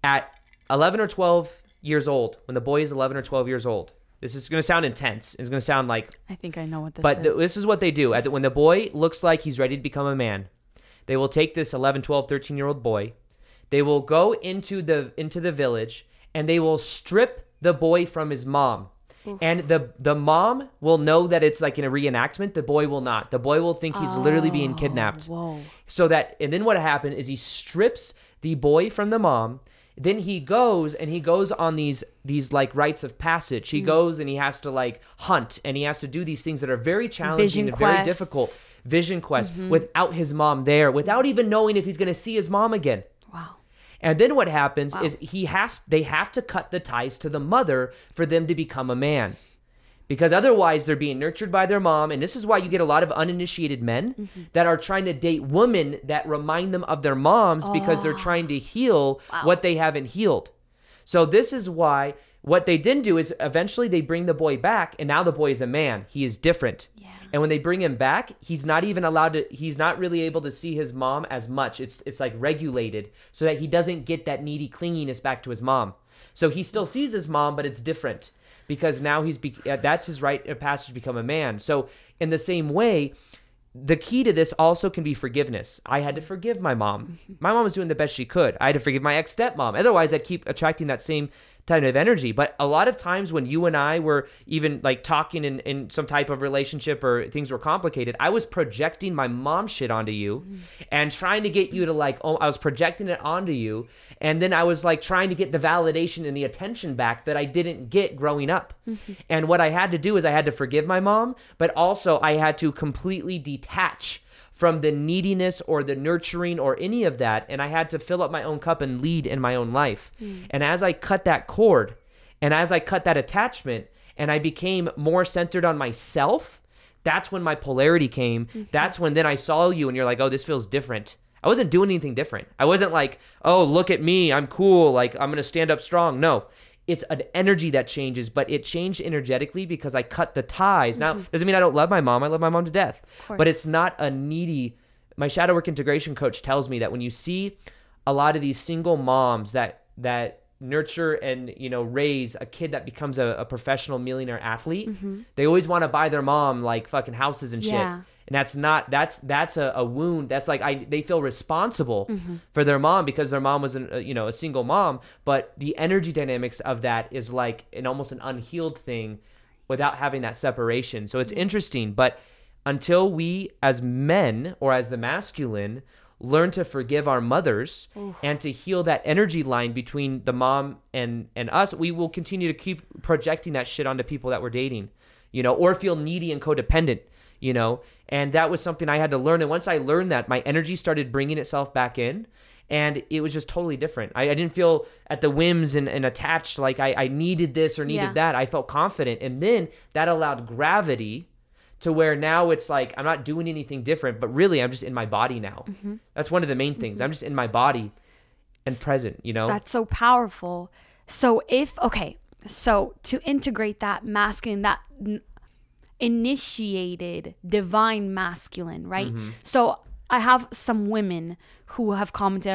at 11 or 12 years old, when the boy is 11 or 12 years old, this is going to sound intense. It's going to sound like... I think I know what this is. But this is what they do. When the boy looks like he's ready to become a man, they will take this 11, 12, 13-year-old boy. They will go into the village, and they will strip the boy from his mom. Oof. And the mom will know that it's like in a reenactment. The boy will not. The boy will think he's literally being kidnapped. Whoa. And then what happened is he strips the boy from the mom. Then he goes on these like rites of passage. He goes and he has to like hunt, and he has to do these things that are very challenging and very difficult. Vision quest without his mom there, without even knowing if he's going to see his mom again. Wow. And then what happens is they have to cut the ties to the mother for them to become a man. Because otherwise they're being nurtured by their mom. And this is why you get a lot of uninitiated men that are trying to date women that remind them of their moms because they're trying to heal what they haven't healed. So this is why what they didn't do is eventually they bring the boy back, and now the boy is a man. He is different. Yeah. And when they bring him back, he's not really able to see his mom as much. It's like regulated so that he doesn't get that needy clinginess back to his mom. So he still sees his mom, but it's different. Because now that's his rite of passage to become a man. So in the same way, the key to this also can be forgiveness. I had to forgive my mom. My mom was doing the best she could. I had to forgive my ex-stepmom. Otherwise, I'd keep attracting that same kind of energy. But a lot of times when you and I were even like talking in some type of relationship or things were complicated, I was projecting my mom shit onto you and trying to get you to like, I was projecting it onto you. And then I was like trying to get the validation and the attention back that I didn't get growing up. And what I had to do is I had to forgive my mom, but also I had to completely detach from the neediness or the nurturing or any of that. And I had to fill up my own cup and lead in my own life. And as I cut that cord and as I cut that attachment and I became more centered on myself, that's when my polarity came. That's when then I saw you and you're like, oh, this feels different. I wasn't doing anything different. I wasn't like, oh, look at me, I'm cool, like I'm going to stand up strong. No, it's an energy that changes, but it changed energetically because I cut the ties. Now, doesn't mean I don't love my mom. I love my mom to death. But it's not a needy... My shadow work integration coach tells me that when you see a lot of these single moms that nurture and, you know, raise a kid that becomes a professional millionaire athlete, they always want to buy their mom like fucking houses and shit. And that's a wound. That's like they feel responsible for their mom because their mom was a single mom. But the energy dynamics of that is like almost an unhealed thing without having that separation. So it's interesting. But until we as men or as the masculine learn to forgive our mothers and to heal that energy line between the mom and us, we will continue to keep projecting that shit onto people that we're dating, or feel needy and codependent. And that was something I had to learn. And once I learned that, my energy started bringing itself back in, and it was just totally different. I didn't feel at the whims and attached like I needed this or needed that. I felt confident. And then that allowed gravity to where now it's like I'm not doing anything different, but really I'm just in my body now. That's one of the main things. I'm just in my body and present, That's so powerful. So so to integrate that masculine, that initiated divine masculine, right? So I have some women who have commented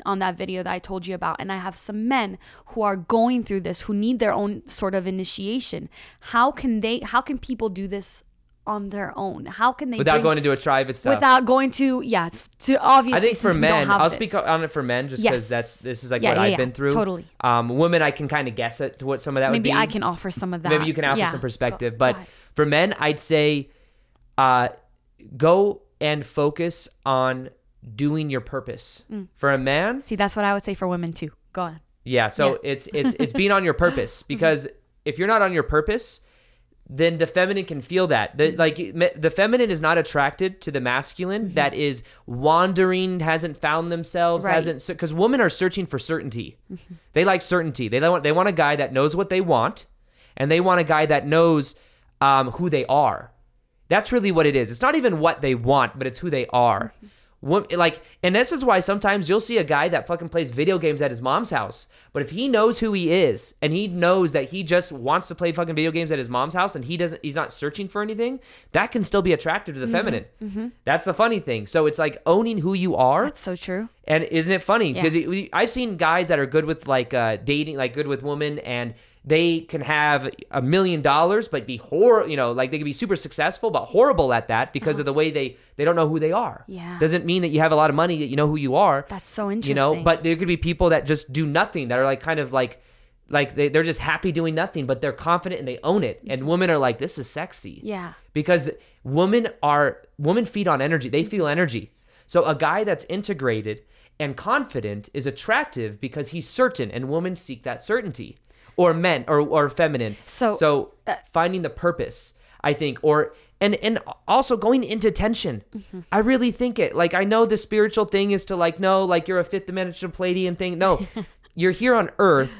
on that video that I told you about, and I have some men who are going through this, who need their own sort of initiation. How can people do this on their own? How can they without going into a tribe and stuff? Without going to obviously. I think for men, I'll speak on it for men just because this is like what I've been through. Totally. Women, I can kind of guess at what some of that would be. Maybe I can offer some of that. Maybe you can offer some perspective, but for men, I'd say, go and focus on doing your purpose. For a man, see, that's what I would say for women too. Go on. Yeah, so it's being on your purpose, because if you're not on your purpose, then the feminine can feel that. The feminine is not attracted to the masculine that is wandering, hasn't found themselves, because women are searching for certainty. They like certainty. They want a guy that knows what they want, and they want a guy that knows who they are. That's really what it is. It's not even what they want, but it's who they are. Like, and this is why sometimes you'll see a guy that fucking plays video games at his mom's house. But if he knows who he is and he knows that he just wants to play fucking video games at his mom's house and he's not searching for anything, that can still be attractive to the feminine. That's the funny thing. So it's like owning who you are. That's so true. And isn't it funny? Because I've seen guys that are good with like dating, like good with women, and they can have $1 million, but be horrible, like they can be super successful, but horrible at that because of the way they don't know who they are. Yeah. Doesn't mean that you have a lot of money that you know who you are. That's so interesting. But there could be people that just do nothing, that are like kind of like they're just happy doing nothing, but they're confident and they own it. And women are like, this is sexy. Yeah. Because women feed on energy. They feel energy. So a guy that's integrated and confident is attractive because he's certain, and women seek that certainty. Or men or feminine. So finding the purpose, I think, and also going into tension. I really think it. Like, I know the spiritual thing is to like, no, like you're a fifth dimensional Palladian thing. No, you're here on Earth,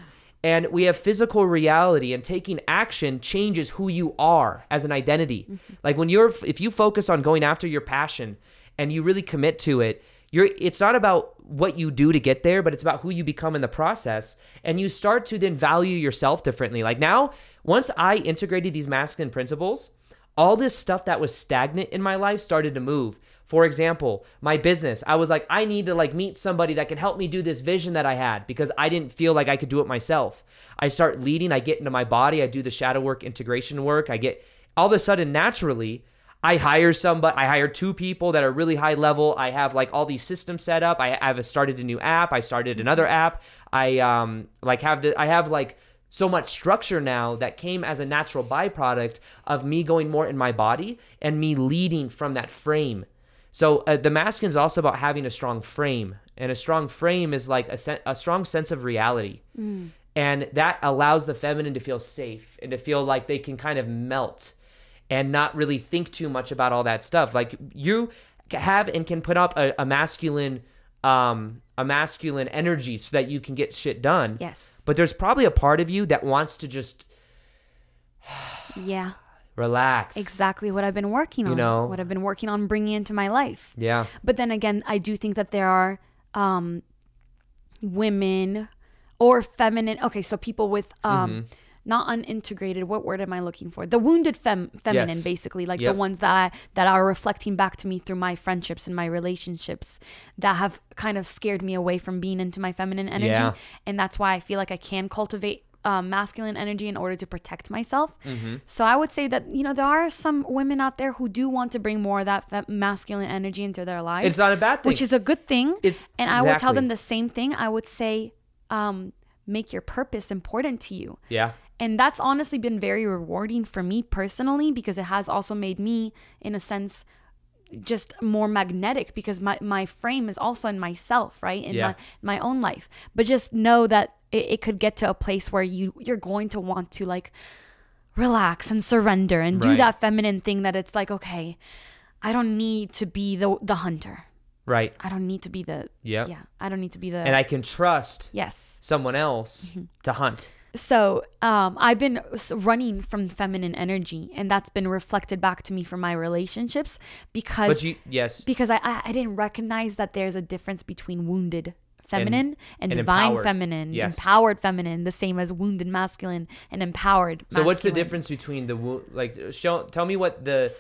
and we have physical reality, and taking action changes who you are as an identity. Like if you focus on going after your passion and you really commit to it, it's not about what you do to get there, but it's about who you become in the process. And you start to then value yourself differently. Like now, once I integrated these masculine principles, all this stuff that was stagnant in my life started to move. For example, my business, I was like, I need to like meet somebody that can help me do this vision that I had, because I didn't feel like I could do it myself. I start leading, I get into my body, I do the shadow work, integration work. All of a sudden, naturally, I hire 2 people that are really high level. I have like all these systems set up. I've started a new app. I started another app. I have like so much structure now that came as a natural byproduct of me going more in my body and me leading from that frame. So the masculine is also about having a strong frame, and a strong frame is like a strong sense of reality. And that allows the feminine to feel safe and to feel like they can kind of melt and not really think too much about all that stuff. Like you have and can put up a masculine energy so that you can get shit done. Yes. But there's probably a part of you that wants to just relax. Exactly what I've been working on. What I've been working on bringing into my life. Yeah. But then again, I do think that there are women or feminine. Okay, so people with not unintegrated. What word am I looking for? The wounded feminine, basically, like the ones that are reflecting back to me through my friendships and my relationships that have kind of scared me away from being into my feminine energy. Yeah. And that's why I feel like I can cultivate masculine energy in order to protect myself. So I would say that, there are some women out there who do want to bring more of that masculine energy into their lives. It's not a bad thing. Which is a good thing. I would tell them the same thing. I would say, make your purpose important to you. Yeah. And that's honestly been very rewarding for me personally, because it has also made me, in a sense, just more magnetic, because my frame is also in myself, right? In my own life. But just know that it could get to a place where you're going to want to like relax and surrender and do that feminine thing that it's like, okay, I don't need to be the hunter. Right. I don't need to be I don't need to be and I can trust someone else to hunt. So I've been running from feminine energy, and that's been reflected back to me from my relationships because I didn't recognize that there's a difference between wounded feminine and divine empowered. Feminine, empowered feminine, the same as wounded masculine and empowered masculine. So what's the difference between tell me what the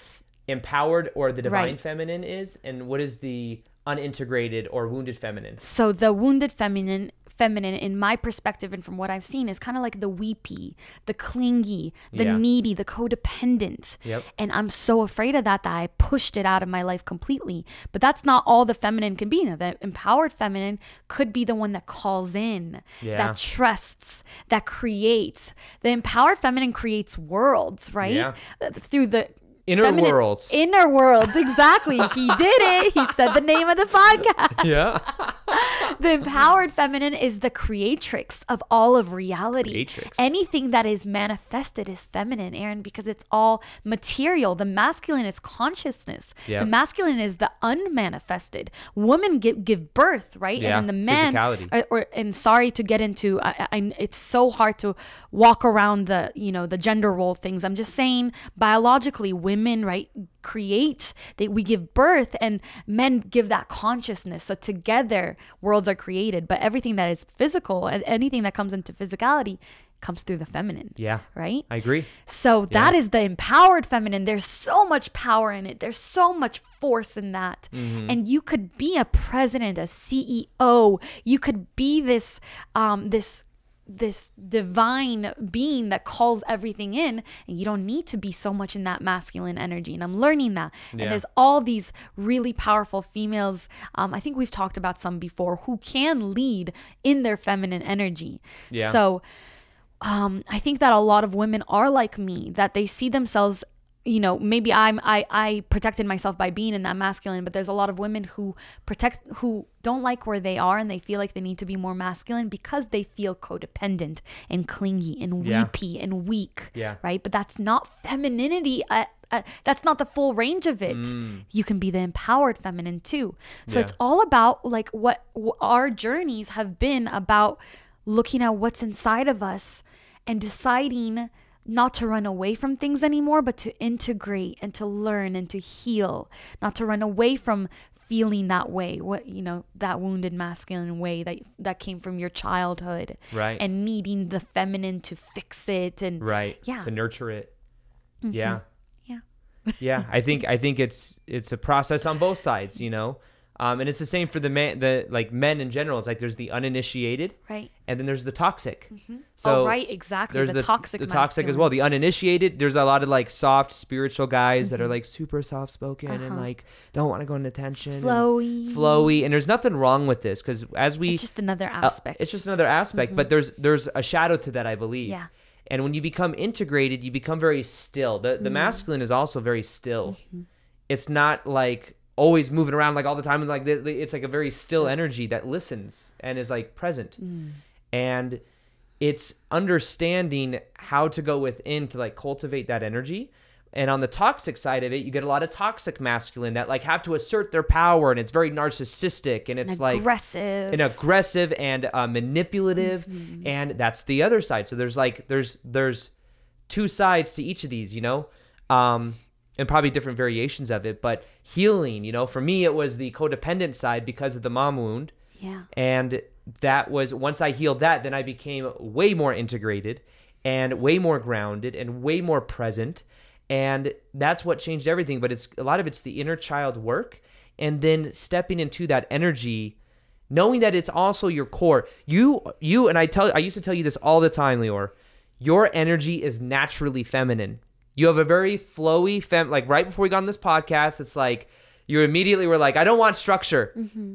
empowered or the divine feminine is, and what is the unintegrated or wounded feminine? So the wounded feminine, in my perspective and from what I've seen, is kind of like the weepy, the clingy, the needy, the codependent. Yep. And I'm so afraid of that I pushed it out of my life completely. But that's not all the feminine can be. Now, the empowered feminine could be the one that calls in, that trusts, that creates. The empowered feminine creates worlds, right? Yeah. Through the inner worlds, exactly. He did it. He said the name of the podcast. Yeah. The empowered feminine is the creatrix of all of reality. Anything that is manifested is feminine, Aaron, because it's all material. The masculine is consciousness. Yep. The masculine is the unmanifested. Women give birth, right? Yeah. And then the men and sorry to get into it's so hard to walk around the the gender role things. I'm just saying biologically women women, right, create, we give birth, and men give that consciousness. So together worlds are created, but everything that is physical and anything that comes into physicality comes through the feminine. Yeah. Right? I agree. So that is the empowered feminine. There's so much power in it. There's so much force in that. And you could be a president, a CEO. You could be this this divine being that calls everything in, and you don't need to be so much in that masculine energy. And I'm learning that. And there's all these really powerful females, I think we've talked about some before, who can lead in their feminine energy. So I think that a lot of women are like me, that they see themselves, you know, maybe I protected myself by being in that masculine, but there's a lot of women who don't like where they are, and they feel like they need to be more masculine because they feel codependent and clingy and weepy and weak, right? But that's not femininity. That's not the full range of it. You can be the empowered feminine too. So it's all about like what our journeys have been about, looking at what's inside of us and deciding not to run away from things anymore, but to integrate and to learn and to heal, not to run away from feeling that way, what, you know, that wounded masculine way that came from your childhood, right? And needing the feminine to fix it and to nurture it. Yeah. I think it's a process on both sides, you know. And it's the same for the men in general. It's like there's the uninitiated, right, and then there's the toxic. So exactly. There's the toxic as well. The uninitiated, there's a lot of like soft spiritual guys that are like super soft spoken and like don't want to go into attention, flowy, and there's nothing wrong with this, because it's just another aspect. But there's a shadow to that, I believe. Yeah. And when you become integrated, you become very still. The masculine is also very still. It's not like always moving around like all the time, and like it's like a very still energy that listens and is like present. And it's understanding how to go within to like cultivate that energy. And on the toxic side of it, you get a lot of toxic masculine that like have to assert their power, and it's very narcissistic, and it's like aggressive and manipulative. And that's the other side. So there's two sides to each of these, you know, and probably different variations of it. But healing, you know, for me, it was the codependent side because of the mom wound. Yeah. And that was, once I healed that, then I became way more integrated and way more grounded and way more present. And that's what changed everything. But a lot of it's the inner child work, and then stepping into that energy, knowing that it's also your core. You and I used to tell you this all the time, Leeor, your energy is naturally feminine. You have a very flowy like right before we got on this podcast, it's like you immediately were like, I don't want structure.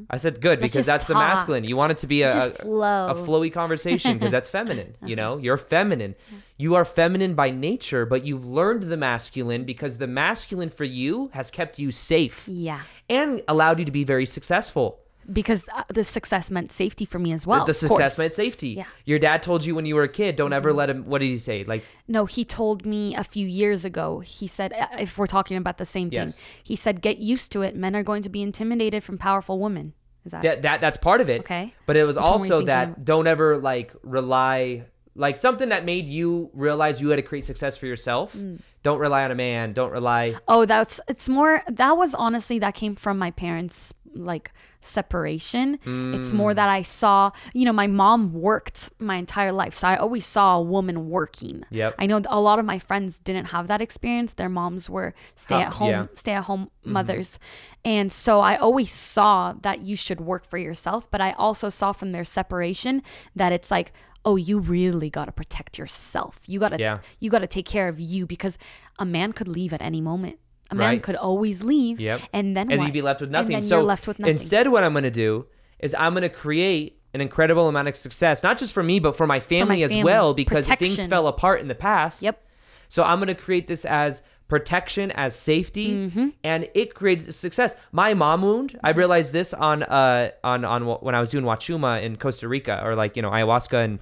I said, good, because that's the masculine. You want it to be a flowy conversation, because that's feminine. You know, you're feminine. You are feminine by nature, but you've learned the masculine because the masculine for you has kept you safe. Yeah. And allowed you to be very successful. Because the success meant safety for me as well. The success meant safety. Yeah. Your dad told you when you were a kid, don't ever let him, what did he say? Like, no, he told me a few years ago, he said, if we're talking about the same thing, he said, get used to it. Men are going to be intimidated from powerful women. Is that's part of it. Okay. But it was also that don't ever like rely, like something that made you realize you had to create success for yourself. Don't rely on a man. Don't rely. Oh, that came from my parents, like separation. It's more that I saw, you know, my mom worked my entire life, so I always saw a woman working. Yep. I know a lot of my friends didn't have that experience. Their moms were stay at home mothers, and so I always saw that you should work for yourself. But I also saw from their separation that it's like, oh, you really got to protect yourself. You got to take care of you, because a man could leave at any moment. A man could always leave, and then you'd be left with nothing. And then you're left with nothing. Instead, what I'm going to do is I'm going to create an incredible amount of success, not just for me, but for my family as well, because things fell apart in the past. Yep. So I'm going to create this as protection, as safety, and it creates success. My mom wound, I realized this on when I was doing Wachuma in Costa Rica, or like, you know, ayahuasca, and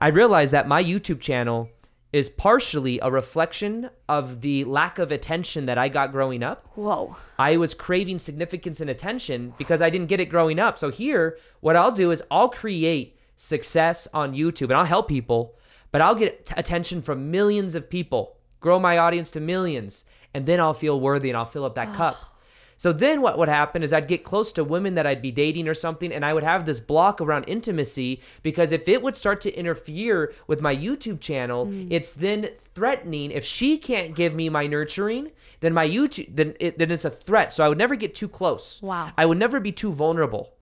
I realized that my YouTube channel is partially a reflection of the lack of attention that I got growing up. Whoa. I was craving significance and attention because I didn't get it growing up. So here, what I'll do is I'll create success on YouTube, and I'll help people, but I'll get attention from millions of people, grow my audience to millions. and then I'll feel worthy and I'll fill up that cup. So then what would happen is I'd get close to women that I'd be dating or something, and I would have this block around intimacy, because if it would start to interfere with my YouTube channel, it's then threatening. If she can't give me my nurturing, then my YouTube, then it's a threat. So I would never get too close. Wow. I would never be too vulnerable.